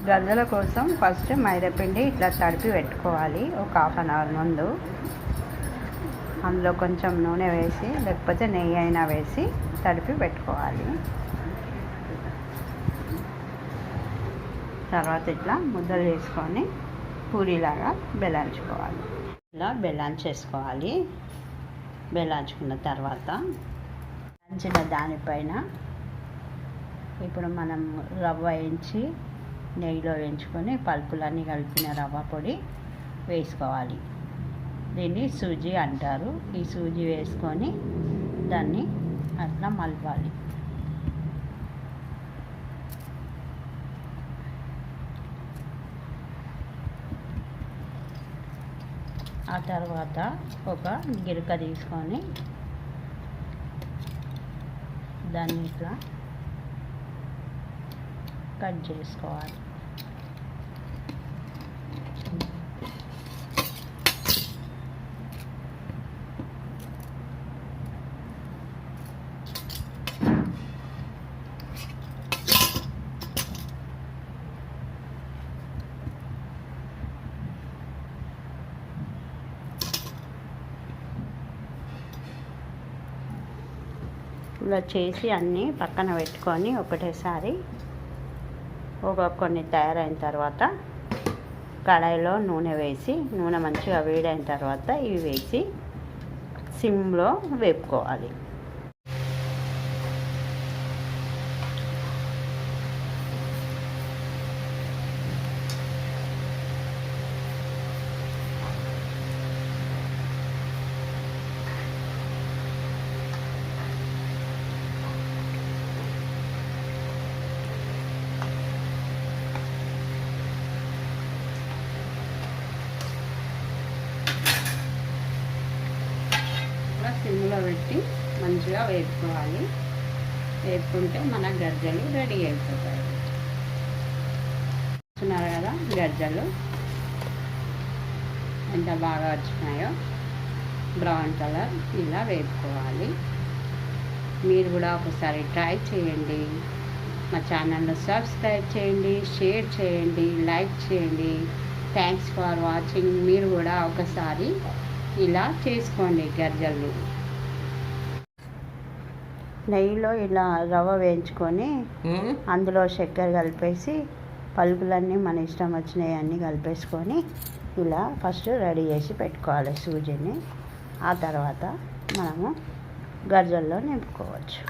గర్జల కోసం ఫస్ట్ మైదాపిండి ఇట్లా తడిపి పెట్టుకోవాలి ఒక హాఫ్ అన్ అవర్ ముందు. అందులో కొంచెం నూనె వేసి లేకపోతే నెయ్యి అయినా వేసి తడిపి పెట్టుకోవాలి. తర్వాత ఇట్లా ముద్దలు చేసుకొని పూరీలాగా బెల్లాంచుకోవాలి. ఇలా బెల్లాంచేసుకోవాలి. బెల్లాంచుకున్న తర్వాత దంచిన దానిపైన ఇప్పుడు మనం రవ్వ వేయించి నెయ్యిలో వేయించుకొని పలుకులన్నీ కలిపిన రవ్వ పొడి వేసుకోవాలి. దీన్ని సూజీ అంటారు. ఈ సూజీ వేసుకొని దాన్ని అట్లా మలపాలి. ఆ తర్వాత ఒక గిరక తీసుకొని దాన్ని ఇట్లా కట్ చేసుకోవాలి. ఇలా చేసి అన్నీ పక్కన పెట్టుకొని ఒకటేసారి కొన్ని తయారైన తర్వాత కడాయిలో నూనె వేసి నూనె మంచిగా వేడైన తర్వాత ఇవి వేసి సిమ్లో వేపుకోవాలి. సిమ్లో పెట్టి మంచిగా వేపుకోవాలి. వేపుకుంటే మన గర్జలు రెడీ అయిపోతాయి. చూస్తున్నారు కదా గర్జలు ఎంత బాగా వచ్చినాయో. బ్రౌన్ కలర్ ఇలా వేపుకోవాలి. మీరు కూడా ఒకసారి ట్రై చేయండి. మా ఛానల్ను సబ్స్క్రైబ్ చేయండి, షేర్ చేయండి, లైక్ చేయండి. Thanks for watching. మీరు కూడా ఒకసారి ఇలా చేసుకోండి గర్జలు. నెయ్యిలో ఇలా రవ్వ వేయించుకొని అందులో చక్కెర కలిపేసి పలుకులన్నీ మన ఇష్టం వచ్చినాయి అన్నీ కలిపేసుకొని ఇలా ఫస్ట్ రెడీ చేసి పెట్టుకోవాలి సూజీని. ఆ తర్వాత మనము గర్జల్లో నింపుకోవచ్చు.